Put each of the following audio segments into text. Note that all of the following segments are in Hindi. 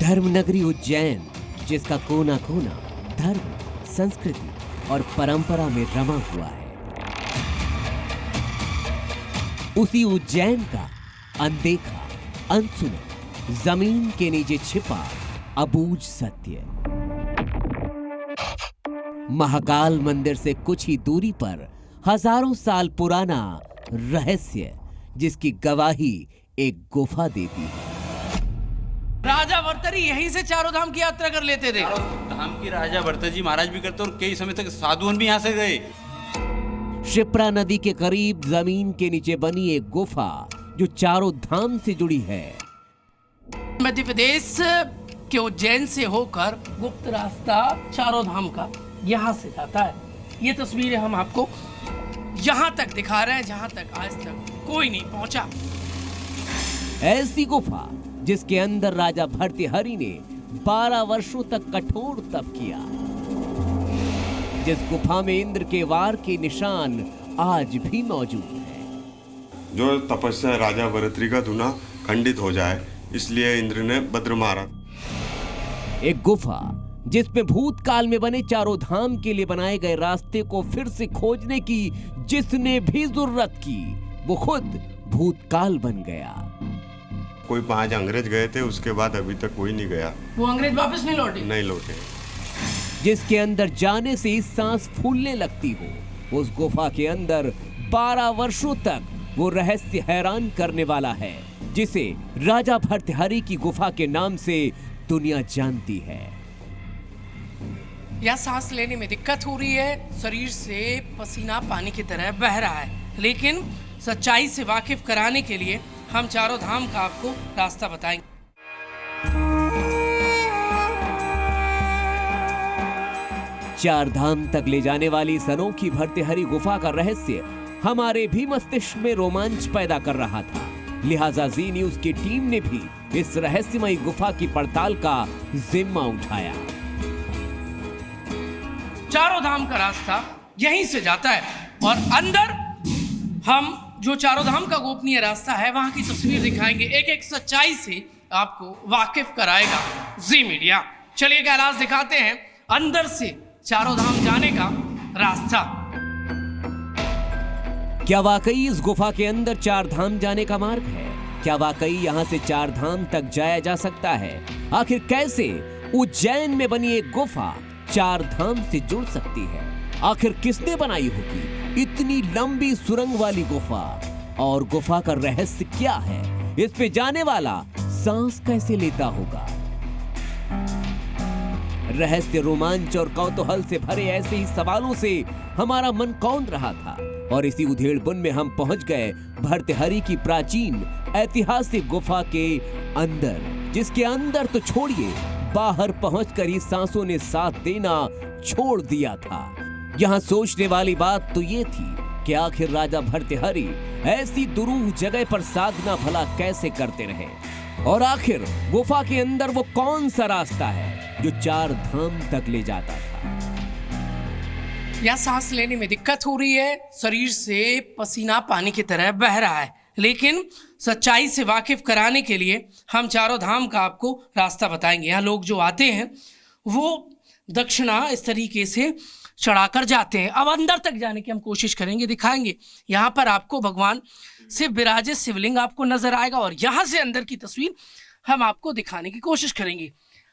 धर्मनगरी उज्जैन, जिसका कोना कोना धर्म, संस्कृति और परंपरा में रमा हुआ है। उसी उज्जैन का अनदेखा, अनसुना, जमीन के नीचे छिपा अबूझ सत्य। महाकाल मंदिर से कुछ ही दूरी पर हजारों साल पुराना रहस्य, जिसकी गवाही एक गुफा देती है। राजा भर्तरी यहीं से चारों धाम की यात्रा कर लेते थे। धाम की राजा भर्तजी महाराज भी करते और कई समय तक साधुअन भी यहाँ से गए। शिप्रा नदी के करीब जमीन के नीचे बनी एक गुफा जो चारों धाम से जुड़ी है। मध्य प्रदेश के उज्जैन से होकर गुप्त रास्ता चारों धाम का यहाँ से जाता है। ये तस्वीरें हम आपको यहाँ तक दिखा रहे हैं जहाँ तक आज तक कोई नहीं पहुंचा। ऐसी गुफा जिसके अंदर राजा भर्तृहरि ने 12 वर्षों तक कठोर तप किया, जिस गुफा में इंद्र के वार के निशान आज भी मौजूद हैं। जो तपस्या राजा भर्तृ का धुना खंडित हो जाए, इसलिए इंद्र ने भद्र मारा। एक गुफा जिसमें भूतकाल में बने चारों धाम के लिए बनाए गए रास्ते को फिर से खोजने की जिसने भी जरूरत की, वो खुद भूतकाल बन गया। कोई 5 अंग्रेज गए थे, उसके बाद अभी तक कोई नहीं गया। वो अंग्रेज वापस नहीं लौटे? नहीं लौटे। जिसके अंदर जाने से ही सांस फूलने लगती हो, उस गुफा के अंदर 12 वर्षों तक वो रहस्य हैरान करने वाला है, जिसे राजा भर्तृहरि की गुफा के नाम से दुनिया जानती है। या सांस लेने में दिक्कत हो रही है, शरीर से पसीना पानी की तरह बह रहा है, लेकिन सच्चाई से वाकिफ कराने के लिए हम चारों धाम का आपको रास्ता बताएंगे। चार धाम तक ले जाने वाली इस अनोखी भर्तृहरि गुफा का रहस्य हमारे भी मस्तिष्क में रोमांच पैदा कर रहा था। लिहाजा जी न्यूज की टीम ने भी इस रहस्यमयी गुफा की पड़ताल का जिम्मा उठाया। चारों धाम का रास्ता यहीं से जाता है और अंदर हम जो चारों धाम का गोपनीय रास्ता है वहां की तस्वीर दिखाएंगे। एक एक सच्चाई से आपको वाकिफ कराएगा जी मीडिया। चलिए कैलाश दिखाते हैं अंदर से चारों धाम जाने का रास्ता। क्या वाकई इस गुफा के अंदर 4 धाम जाने का मार्ग है? क्या वाकई यहाँ से 4 धाम तक जाया जा सकता है? आखिर कैसे उज्जैन में बनी एक गुफा 4 धाम से जुड़ सकती है? आखिर किसने बनाई होगी इतनी लंबी सुरंग वाली गुफा? और गुफा का रहस्य क्या है? इस पे जाने वाला सांस कैसे लेता होगा? रहस्य, रोमांच और कौतूहल से भरे ऐसे ही सवालों से हमारा मन कौंध रहा था और इसी उधेड़-बुन में हम पहुंच गए भर्तृहरि की प्राचीन ऐतिहासिक गुफा के अंदर, जिसके अंदर तो छोड़िए, बाहर पहुंचकर ही सांसों ने साथ देना छोड़ दिया था। यहाँ सोचने वाली बात तो ये थी कि आखिर राजा भर्तृहरि ऐसी दुरूह जगह पर साधना भला कैसे करते रहे, और आखिर गुफा के अंदर वो कौन सा रास्ता है जो 4 धाम तक ले जाता था? या सांस लेने में दिक्कत हो रही है, शरीर से पसीना पानी की तरह बह रहा है, लेकिन सच्चाई से वाकिफ कराने के लिए हम चारों धाम का आपको रास्ता बताएंगे। यहाँ लोग जो आते हैं वो दक्षिणा इस तरीके से चढ़ाकर जाते हैं। अब अंदर तक जाने की हम कोशिश करेंगे, दिखाएंगे। यहाँ पर आपको भगवान शिव विराजित शिवलिंग आपको नजर आएगा और यहाँ से अंदर की तस्वीर हम आपको दिखाने की कोशिश करेंगे।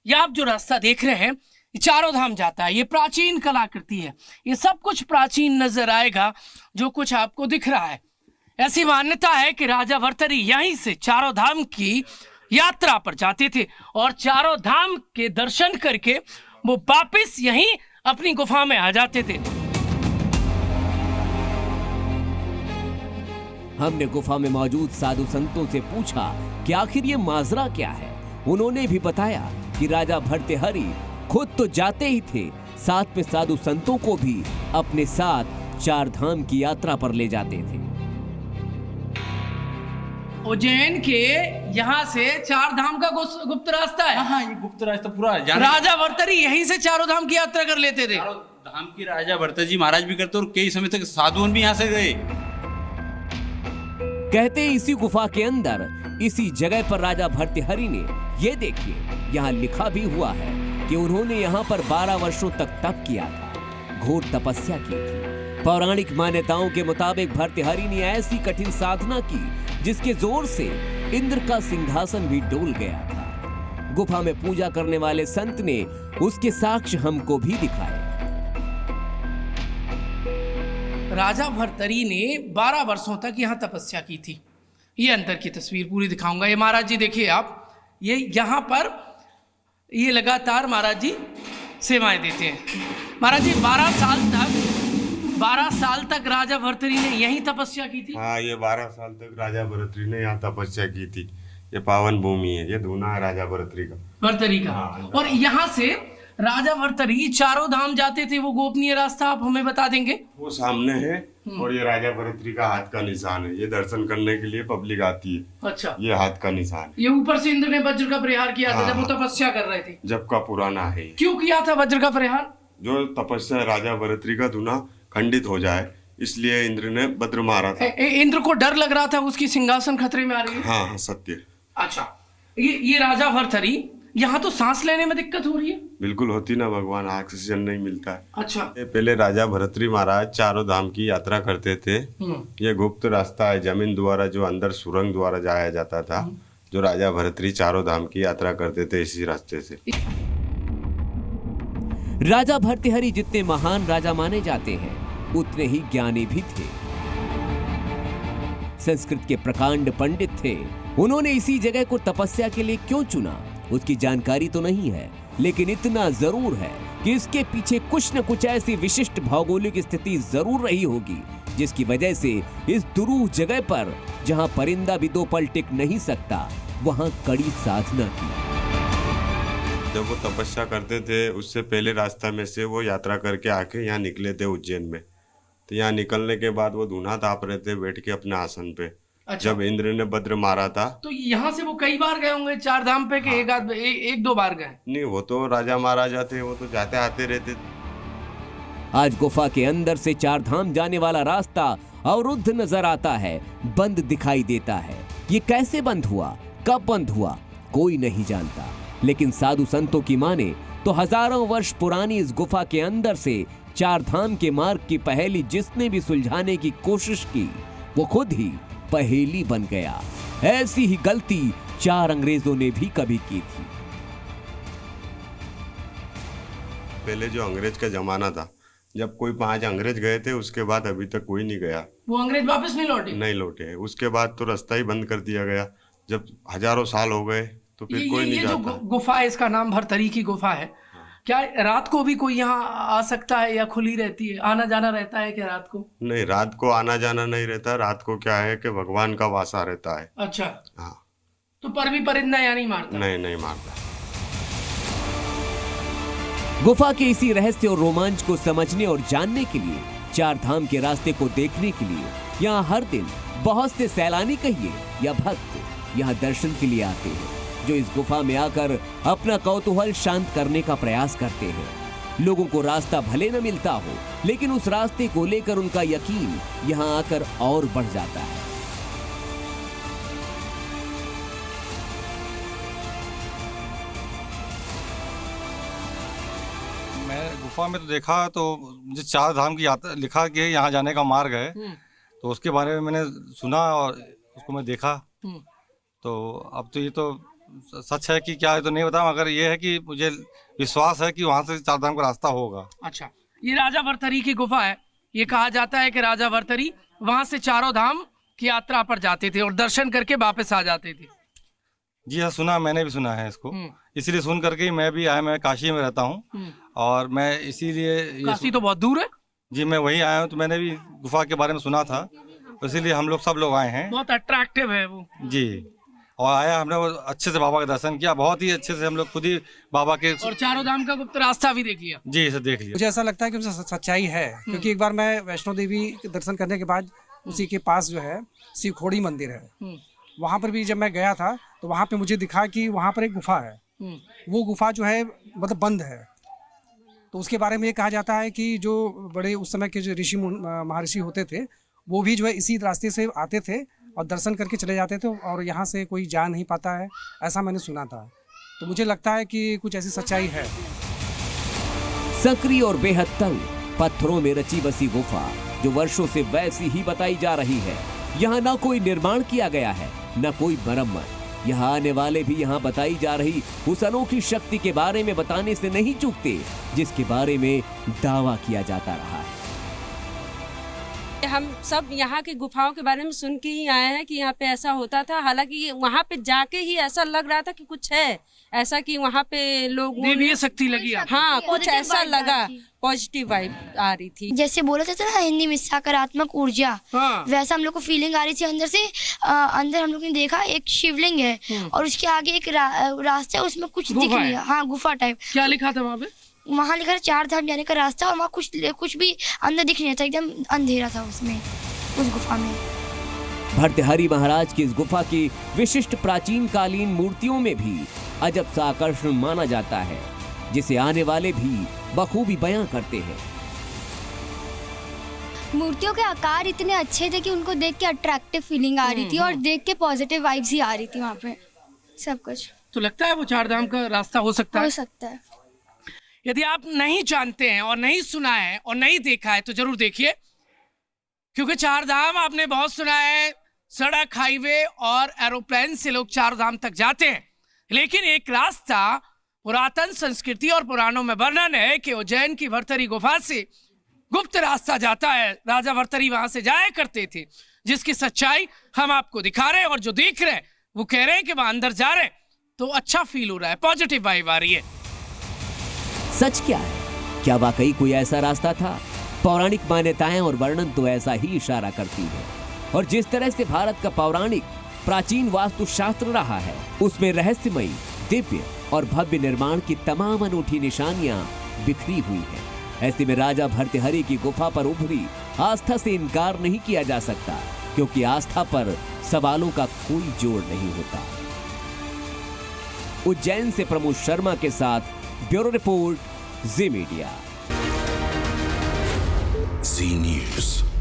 यह आप जो रास्ता देख रहे हैं चारों धाम जाता है। ये प्राचीन कलाकृति है, ये सब कुछ प्राचीन नजर आएगा जो कुछ आपको दिख रहा है। ऐसी मान्यता है कि राजा भर्तृहरि यहीं से चारों धाम की यात्रा पर जाते थे और चारों धाम के दर्शन करके वो वापिस यहीं अपनी गुफा में आ जाते थे। हमने गुफा में मौजूद साधु संतों से पूछा कि आखिर ये माजरा क्या है। उन्होंने भी बताया कि राजा भर्तृहरि खुद तो जाते ही थे, साथ में साधु संतों को भी अपने साथ 4 धाम की यात्रा पर ले जाते थे। उज्जैन के यहाँ से 4 धाम का गुप्त रास्ता है। हाँ, ये गुप्त रास्ता पूरा राजा भर्तृहरि यहीं से चारों धाम की यात्रा कर लेते थे। धाम की राजा भर्तजी महाराज भी करते और कई समय तक साधुअन भी यहाँ से गए। कहते इसी गुफा के अंदर इसी जगह पर राजा भर्तृहरि ने, ये देखिए यहाँ लिखा भी हुआ है कि उन्होंने यहाँ पर 12 वर्षों तक तप किया था, घोर तपस्या की थी। पौराणिक मान्यताओं के मुताबिक भर्तृहरि ने ऐसी कठिन साधना की जिसके जोर से इंद्र का सिंहासन भी डोल गया था। गुफा में पूजा करने वाले संत ने उसके साक्ष्य हमको भी दिखाए। राजा भर्तृहरि ने 12 वर्षों तक यहाँ तपस्या की थी। ये अंदर की तस्वीर पूरी दिखाऊंगा। ये महाराज जी देखिए आप, ये यहाँ पर ये लगातार महाराज जी सेवाएं देते हैं। महाराज जी 12 साल तक राजा भर्तृहरि ने यहीं तपस्या की थी। हाँ, ये 12 साल तक राजा भर्तृहरि ने यहाँ तपस्या की थी। ये पावन भूमि है, ये धूना है राजा भर्तृहरि का। हाँ, और यहाँ से राजा भर्तृहरि चारों धाम जाते थे, वो गोपनीय रास्ता आप हमें बता देंगे? वो सामने है और ये राजा भर्तृहरि का हाथ का निशान है। ये दर्शन करने के लिए पब्लिक आती है। अच्छा, ये हाथ का निशान है। ये ऊपर से इंद्र ने वज्र का प्रहार किया था जब वो तपस्या कर रहे थे। जब का पुराना है। क्यों किया था वज्र का प्रहार? जो तपस्या राजा भर्तृहरि का धूना खंडित हो जाए, इसलिए इंद्र ने वज्र मारा था। इंद्र को डर लग रहा था उसकी सिंहासन खतरे में आ रही है। हाँ, सत्य। अच्छा, ये राजा भर्तृहरि, यहाँ तो सांस लेने में दिक्कत हो रही है। बिल्कुल होती ना, भगवान, ऑक्सीजन नहीं मिलता है। अच्छा, पहले राजा भर्तृहरि महाराज चारों धाम की यात्रा करते थे। ये गुप्त रास्ता है, जमीन द्वारा, जो अंदर सुरंग द्वारा जाया जाता था। जो राजा भर्तृहरि चारों धाम की यात्रा करते थे इसी रास्ते से। राजा भर्तृहरि जितने महान राजा माने जाते हैं, उतने ही ज्ञानी भी थे। संस्कृत के प्रकांड पंडित थे। उन्होंने इसी जगह को तपस्या के लिए क्यों चुना, उसकी जानकारी तो नहीं है, लेकिन इतना जरूर है कि इसके पीछे कुछ न कुछ ऐसी विशिष्ट भौगोलिक स्थिति जरूर रही होगी जिसकी वजह से इस दुरूह जगह पर, जहां परिंदा भी 2 पल टिक नहीं सकता, वहां कड़ी साधना की। जब वो तपस्या करते थे, उससे पहले रास्ता में से वो यात्रा करके आके यहाँ निकले थे उज्जैन में। तो यहाँ निकलने के बाद वो धूना ताप रहे थे बैठ के अपने आसन पे। अच्छा। जब इंद्र ने वज्र मारा था, तो यहाँ से वो कई बार गए होंगे 4 धाम पे, के एक दो बार गए? नहीं, वो तो राजा महाराजा थे, वो तो जाते आते रहते थे। आज गुफा के अंदर से 4 धाम जाने वाला रास्ता अवरुद्ध नजर आता है, बंद दिखाई देता है। ये कैसे बंद हुआ, कब बंद हुआ, कोई नहीं जानता। लेकिन साधु संतों की माने तो हजारों वर्ष पुरानी इस गुफा के अंदर से 4 धाम के मार्ग की पहेली जिसने भी सुलझाने की कोशिश की, वो खुद ही पहेली बन गया। ऐसी ही गलती 4 अंग्रेजों ने भी कभी की थी। पहले जो अंग्रेज का जमाना था, जब कोई 5 अंग्रेज गए थे, उसके बाद अभी तक कोई नहीं गया। वो अंग्रेज वापस नहीं लौटे? नहीं लौटे। उसके बाद तो रास्ता ही बंद कर दिया गया। जब हजारों साल हो गए तो फिर कोई नहीं जाता। जो गुफा है, इसका नाम भर्तृहरि की गुफा है। क्या रात को भी कोई यहाँ आ सकता है या खुली रहती है, आना जाना रहता है क्या रात को? नहीं, रात को आना जाना नहीं रहता। रात को क्या है कि भगवान का वासा रहता है। अच्छा, हाँ। तो पर भी परिंदा यहाँ नहीं मारता? नहीं मारता। गुफा के इसी रहस्य और रोमांच को समझने और जानने के लिए, 4 धाम के रास्ते को देखने के लिए यहाँ हर दिन बहुत से सैलानी कहिए या भक्त यहाँ दर्शन के लिए आते हैं, जो इस गुफा में आकर अपना कौतूहल शांत करने का प्रयास करते हैं। लोगों को रास्ता भले न मिलता हो, लेकिन उस रास्ते को लेकर उनका यकीन यहाँ आकर और बढ़ जाता है। मैं गुफा में तो देखा, तो मुझे 4 धाम की यात्रा लिखा कि यहाँ जाने का मार्ग है, तो उसके बारे में मैंने सुना और उसको मैं देखा। तो अब तो ये तो सच है कि क्या है तो नहीं पता, मगर ये है कि मुझे विश्वास है कि वहाँ से 4 धाम का रास्ता होगा। अच्छा, ये राजा भर्तृहरि की गुफा है। ये कहा जाता है कि राजा भर्तृहरि वहाँ से 4 धाम की यात्रा पर जाते थे और दर्शन करके वापस आ जाते थे। जी हाँ, सुना, मैंने भी सुना है इसको। इसीलिए सुन करके मैं भी आया। मैं काशी में रहता हूँ और मैं इसीलिए काशी तो बहुत दूर है। जी, मैं वहीं आया हूँ, तो मैंने भी गुफा के बारे में सुना था, इसीलिए हम लोग सब लोग आए हैं। बहुत अट्रैक्टिव है वो। जी, और आया, हमने वो अच्छे से बाबा का दर्शन किया, बहुत ही अच्छे से हम लोग खुद ही बाबा के, और 4 धाम का गुप्त रास्ता भी देख लिया। जी, इसे देख लिया। मुझे ऐसा लगता है कि उसमें सच्चाई है, क्योंकि एक बार मैं वैष्णो देवी के दर्शन करने के बाद उसी के पास जो है शिवखोड़ी मंदिर है, वहाँ पर भी जब मैं गया था तो वहाँ पे मुझे दिखा कि वहाँ पर एक गुफा है। वो गुफा जो है मतलब बंद है। तो उसके बारे में ये कहा जाता है कि जो बड़े उस समय के जो ऋषि महर्षि होते थे, वो भी जो है इसी रास्ते से आते थे और दर्शन करके चले जाते थे और यहाँ से कोई जा नहीं पाता है, ऐसा मैंने सुना था। तो मुझे लगता है कि कुछ ऐसी सच्चाई है। सक्रिय और बेहद तंग पत्थरों में रची बसी गुफा जो वर्षों से वैसी ही बताई जा रही है। यहाँ ना कोई निर्माण किया गया है, न कोई मरम्मत। यहाँ आने वाले भी यहाँ बताई जा रही उस अनोखी शक्ति के बारे में बताने से नहीं चूकते जिसके बारे में दावा किया जाता रहा है। हम सब यहाँ की गुफाओं के बारे में सुन के ही आए हैं कि यहाँ पे ऐसा होता था। हालांकि वहाँ पे जाके ही ऐसा लग रहा था कि कुछ है ऐसा, कि वहाँ पे लोग देवीय शक्ति लगी आपको? हाँ, कुछ ऐसा लगा, पॉजिटिव वाइब आ रही थी। जैसे बोला जाता है ना हिंदी में सकारात्मक ऊर्जा, हाँ। वैसा हम लोग को फीलिंग आ रही थी अंदर से। अंदर हम लोग ने देखा एक शिवलिंग है और उसके आगे एक रास्ता है, उसमें कुछ दिख नहीं है। हाँ, गुफा टाइप। क्या लिखा था वहाँ पे? वहाँ लिखा था 4 धाम जाने का रास्ता, और वहाँ कुछ भी अंदर दिख नहीं था, एकदम अंधेरा था उसमें, उस गुफा में। भर्तृहरि महाराज की इस गुफा की विशिष्ट प्राचीन कालीन मूर्तियों में भी अजब सा आकर्षण माना जाता है, जिसे आने वाले भी बखूबी बयां करते हैं। मूर्तियों के आकार इतने अच्छे थे कि उनको देख के अट्रैक्टिव फीलिंग आ रही थी और देख के पॉजिटिव वाइब्स ही आ रही थी वहाँ पे सब कुछ। तो लगता है वो 4 धाम का रास्ता हो सकता है? हो सकता है। यदि आप नहीं जानते हैं और नहीं सुना है और नहीं देखा है तो जरूर देखिए, क्योंकि 4 धाम आपने बहुत सुना है, सड़क, हाईवे और एरोप्लेन से लोग 4 धाम तक जाते हैं, लेकिन एक रास्ता पुरातन संस्कृति और पुराणों में वर्णन है कि उज्जैन की भर्तृहरि गुफा से गुप्त रास्ता जाता है। राजा भर्तृहरि वहां से जाया करते थे, जिसकी सच्चाई हम आपको दिखा रहे हैं, और जो देख रहे हैं वो कह रहे हैं कि वहां अंदर जा रहे हैं तो अच्छा फील हो रहा है, पॉजिटिव वाइब आ रही है। सच क्या है? क्या वाकई कोई ऐसा रास्ता था? पौराणिक मान्यताएं और वर्णन तो ऐसा ही इशारा करती है, और जिस तरह से भारत का पौराणिक प्राचीन वास्तुशास्त्र रहा है, उसमें रहस्यमयी, दिव्य और भव्य निर्माण की तमाम अनूठी निशानियां बिखरी हुई हैं। ऐसे में राजा भर्तृहरि की गुफा पर उभरी आस्था से इनकार नहीं किया जा सकता, क्योंकि आस्था पर सवालों का कोई जोड़ नहीं होता। उज्जैन से प्रमोद शर्मा के साथ ब्यूरो रिपोर्ट, जी मीडिया। जी न्यूज़।